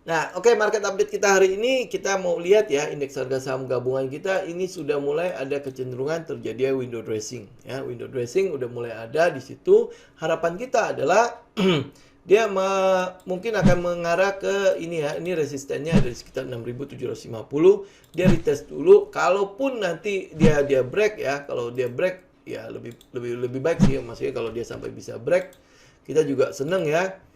Nah, oke, market update kita hari ini kita mau lihat ya indeks harga saham gabungan kita ini sudah mulai ada kecenderungan terjadi window dressing ya. Window dressing udah mulai ada di situ. Harapan kita adalah dia mungkin akan mengarah ke ini ya. Ini resistennya ada di sekitar 6.750. Dia retest dulu. Kalaupun nanti dia break ya, kalau dia break ya lebih baik sih. Maksudnya kalau dia sampai bisa break, kita juga seneng ya.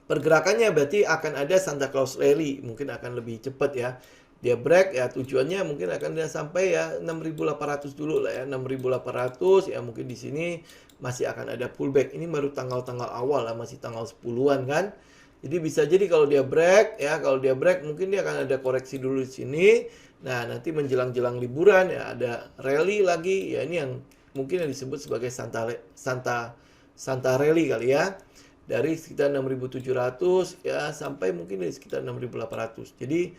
Pergerakannya berarti akan ada Santa Claus Rally, mungkin akan lebih cepat ya. Dia break ya, tujuannya mungkin akan dia sampai ya 6.800 dulu lah ya, 6.800 ya, mungkin di sini masih akan ada pullback. Ini baru tanggal-tanggal awal lah, masih tanggal 10-an kan. Jadi bisa jadi kalau dia break ya, kalau dia break mungkin dia akan ada koreksi dulu di sini. Nah, nanti menjelang-jelang liburan ya ada rally lagi ya, ini yang mungkin yang disebut sebagai Santa Rally kali ya. Dari sekitar 6.700 ya sampai mungkin dari sekitar 6.800. Jadi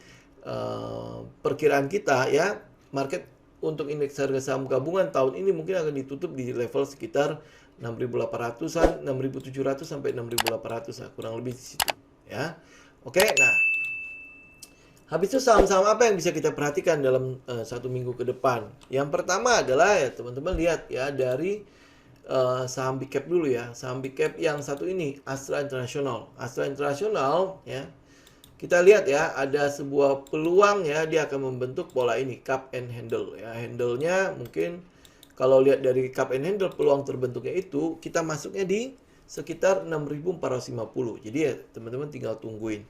perkiraan kita ya, market untuk indeks harga saham gabungan tahun ini mungkin akan ditutup di level sekitar 6.800-an, 6.700 sampai 6.800 lah, kurang lebih di situ ya. Oke, nah habis itu saham-saham apa yang bisa kita perhatikan dalam satu minggu ke depan? Yang pertama adalah ya teman-teman lihat ya dari saham big cap dulu ya. Saham big cap yang satu ini, Astra International. Astra International ya. Kita lihat ya, ada sebuah peluang ya, dia akan membentuk pola ini, cup and handle ya. Handle-nya mungkin kalau lihat dari cup and handle peluang terbentuknya itu, kita masuknya di sekitar 6.450. Jadi ya teman-teman tinggal tungguin.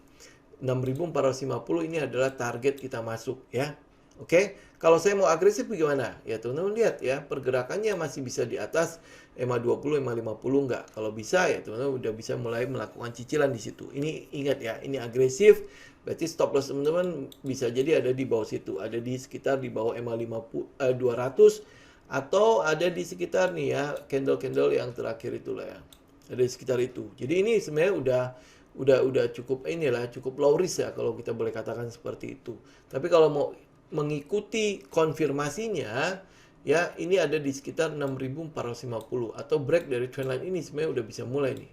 6.450 ini adalah target kita masuk ya. Oke, kalau saya mau agresif bagaimana? Ya teman-teman lihat ya, pergerakannya masih bisa di atas EMA 20, EMA 50 enggak? Kalau bisa ya teman-teman udah bisa mulai melakukan cicilan di situ. Ini ingat ya, ini agresif, berarti stop loss teman-teman bisa jadi ada di bawah situ, ada di sekitar di bawah EMA 200 atau ada di sekitar nih ya, candle-candle yang terakhir itulah ya. Ada di sekitar itu. Jadi ini sebenarnya udah cukup inilah, cukup low risk ya kalau kita boleh katakan seperti itu. Tapi kalau mau mengikuti konfirmasinya ya, ini ada di sekitar 6.450 atau break dari trendline ini sebenarnya udah bisa mulai nih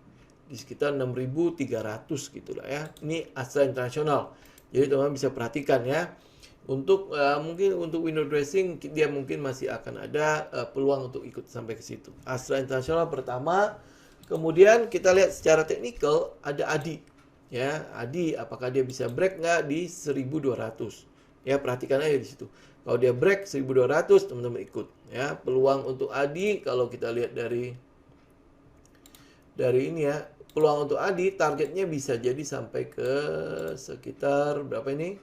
di sekitar 6.300 gitu lah ya. Ini Astra International. Jadi teman-teman bisa perhatikan ya. Untuk mungkin untuk window dressing dia mungkin masih akan ada peluang untuk ikut sampai ke situ. Astra International pertama. Kemudian kita lihat secara teknikal ada ADI ya. ADI apakah dia bisa break nggak di 1.200? Ya, perhatikan aja di situ. Kalau dia break 1.200, teman-teman ikut. Ya, peluang untuk ADI kalau kita lihat dari ini ya, peluang untuk ADI targetnya bisa jadi sampai ke sekitar berapa ini?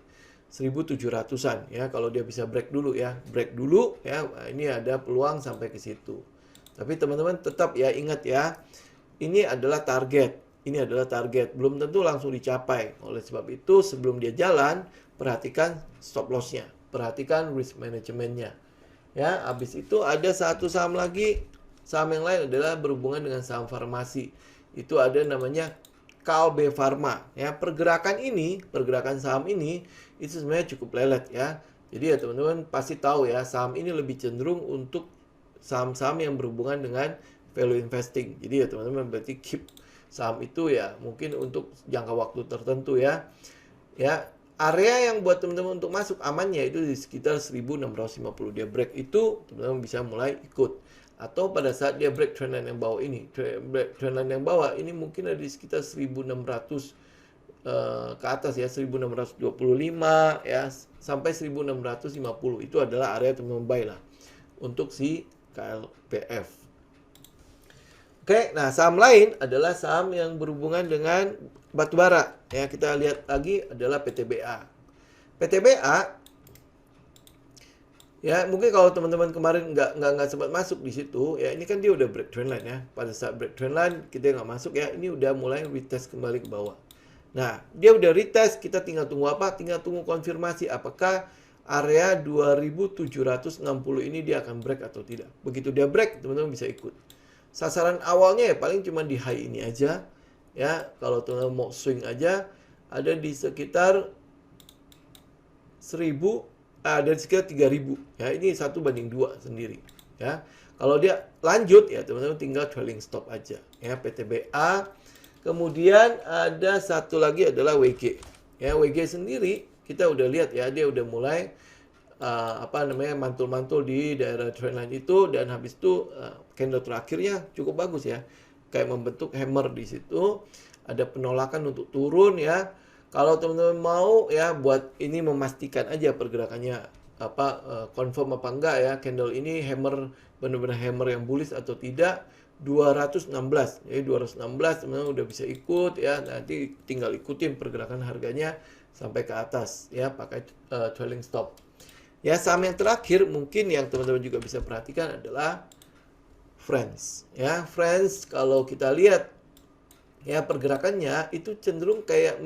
1.700-an ya. Kalau dia bisa break dulu ya, break dulu ya. Ini ada peluang sampai ke situ. Tapi teman-teman tetap ya ingat ya, ini adalah target. Ini adalah target, belum tentu langsung dicapai. Oleh sebab itu, sebelum dia jalan, perhatikan stop loss-nya, perhatikan risk management-nya. Ya, habis itu ada satu saham lagi, saham yang lain adalah berhubungan dengan saham farmasi. Itu ada namanya Kalbe Pharma. Ya, pergerakan saham ini itu sebenarnya cukup lelet ya. Jadi ya teman-teman pasti tahu ya, saham ini lebih cenderung untuk saham-saham yang berhubungan dengan value investing. Jadi ya teman-teman berarti keep saham itu ya mungkin untuk jangka waktu tertentu ya. Ya, area yang buat teman-teman untuk masuk amannya itu di sekitar 1.650. Dia break itu teman-teman bisa mulai ikut. Atau pada saat dia break trendline yang bawah ini, trendline yang bawah ini mungkin ada di sekitar 1.600 ke atas ya, 1.625 ya sampai 1.650. Itu adalah area teman-teman buy lah untuk si KLPF. Oke, nah saham lain adalah saham yang berhubungan dengan batubara. Ya, kita lihat lagi adalah PTBA. PTBA, ya mungkin kalau teman-teman kemarin nggak sempat masuk di situ, ya ini kan dia udah break trendline ya. Pada saat break trendline kita nggak masuk ya, ini udah mulai retest kembali ke bawah. Nah, dia udah retest, kita tinggal tunggu apa? Tinggal tunggu konfirmasi apakah area 2.760 ini dia akan break atau tidak. Begitu dia break, teman-teman bisa ikut. Sasaran awalnya ya paling cuma di high ini aja ya. Kalau teman-teman mau swing aja ada di sekitar 1.000, dari sekitar 3.000 ya. Ini 1:2 sendiri ya. Kalau dia lanjut ya teman-teman tinggal trailing stop aja ya PTBA. Kemudian ada satu lagi adalah WG Ya, WG sendiri kita udah lihat ya, dia udah mulai mantul-mantul di daerah trendline itu, dan habis itu candle terakhirnya cukup bagus ya, kayak membentuk hammer di situ, ada penolakan untuk turun ya. Kalau teman-teman mau ya buat ini memastikan aja pergerakannya confirm apa enggak ya, candle ini hammer, benar-benar hammer yang bullish atau tidak. 216, jadi 216 teman-teman udah bisa ikut ya, nanti tinggal ikutin pergerakan harganya sampai ke atas ya, pakai trailing stop. Ya, saham yang terakhir mungkin yang teman-teman juga bisa perhatikan adalah Friends. Ya, Friends kalau kita lihat ya pergerakannya itu cenderung kayak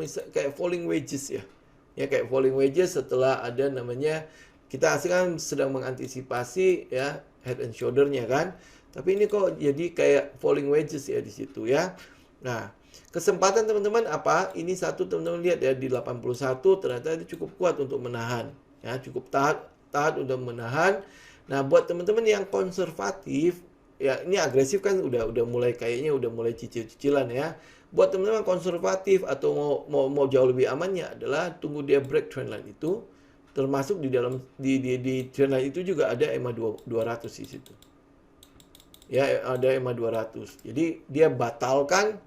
falling wedges ya. Ya, kayak falling wedges setelah ada namanya, kita asli kan sedang mengantisipasi ya head and shoulder-nya kan. Tapi ini kok jadi kayak falling wedges ya di situ ya. Nah, kesempatan teman-teman apa? Ini satu teman-teman lihat ya di 81 ternyata itu cukup kuat untuk menahan. Ya, cukup tahan udah menahan. Nah, buat teman-teman yang konservatif, ya ini agresif kan udah mulai kayaknya udah mulai cicil-cicilan ya. Buat teman-teman konservatif atau mau jauh lebih amannya adalah tunggu dia break trendline itu. Termasuk di dalam di trendline itu juga ada EMA 200 di situ. Ya, ada EMA 200. Jadi dia membatalkan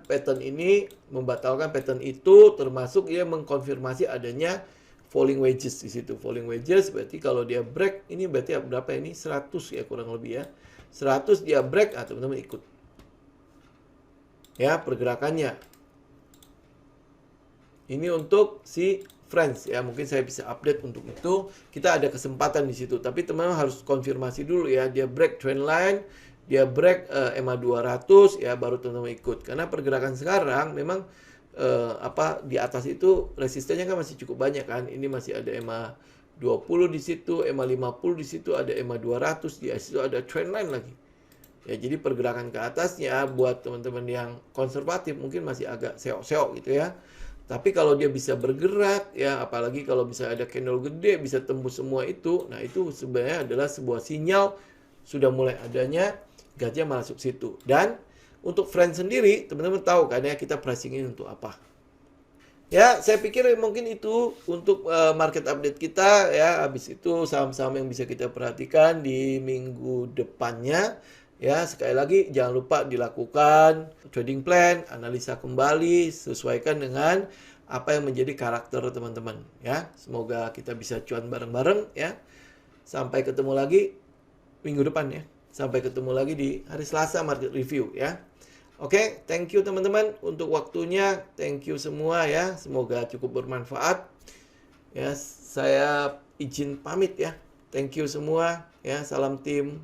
pattern ini, membatalkan pattern itu, termasuk dia mengkonfirmasi adanya falling wedges di situ. Falling wedges berarti kalau dia break, ini berarti berapa ini? 100 ya kurang lebih ya. 100 dia break, teman-teman ikut. Ya, pergerakannya. Ini untuk si Friends ya, mungkin saya bisa update untuk itu. Kita ada kesempatan di situ, tapi teman-teman harus konfirmasi dulu ya, dia break trend line, dia break EMA 200 ya, baru teman-teman ikut. Karena pergerakan sekarang memang di atas itu resistennya kan masih cukup banyak kan. Ini masih ada EMA 20 di situ, EMA 50 di situ, ada EMA 200 di situ, ada trend line lagi. Ya, jadi pergerakan ke atasnya buat teman-teman yang konservatif mungkin masih agak seok-seok gitu ya. Tapi kalau dia bisa bergerak ya, apalagi kalau bisa ada candle gede bisa tembus semua itu, nah itu sebenarnya adalah sebuah sinyal sudah mulai adanya gajah masuk situ. Dan untuk Friends sendiri teman-teman tahu kan ya, kita pricingin untuk apa. Ya, saya pikir mungkin itu untuk market update kita ya. Habis itu saham-saham yang bisa kita perhatikan di minggu depannya. Ya, sekali lagi jangan lupa dilakukan trading plan, analisa kembali, sesuaikan dengan apa yang menjadi karakter teman-teman ya. Semoga kita bisa cuan bareng-bareng ya. Sampai ketemu lagi minggu depan ya. Sampai ketemu lagi di hari Selasa market review ya. Oke, thank you teman-teman untuk waktunya. Thank you semua ya. Semoga cukup bermanfaat. Ya, saya izin pamit ya. Thank you semua ya. Salam tim.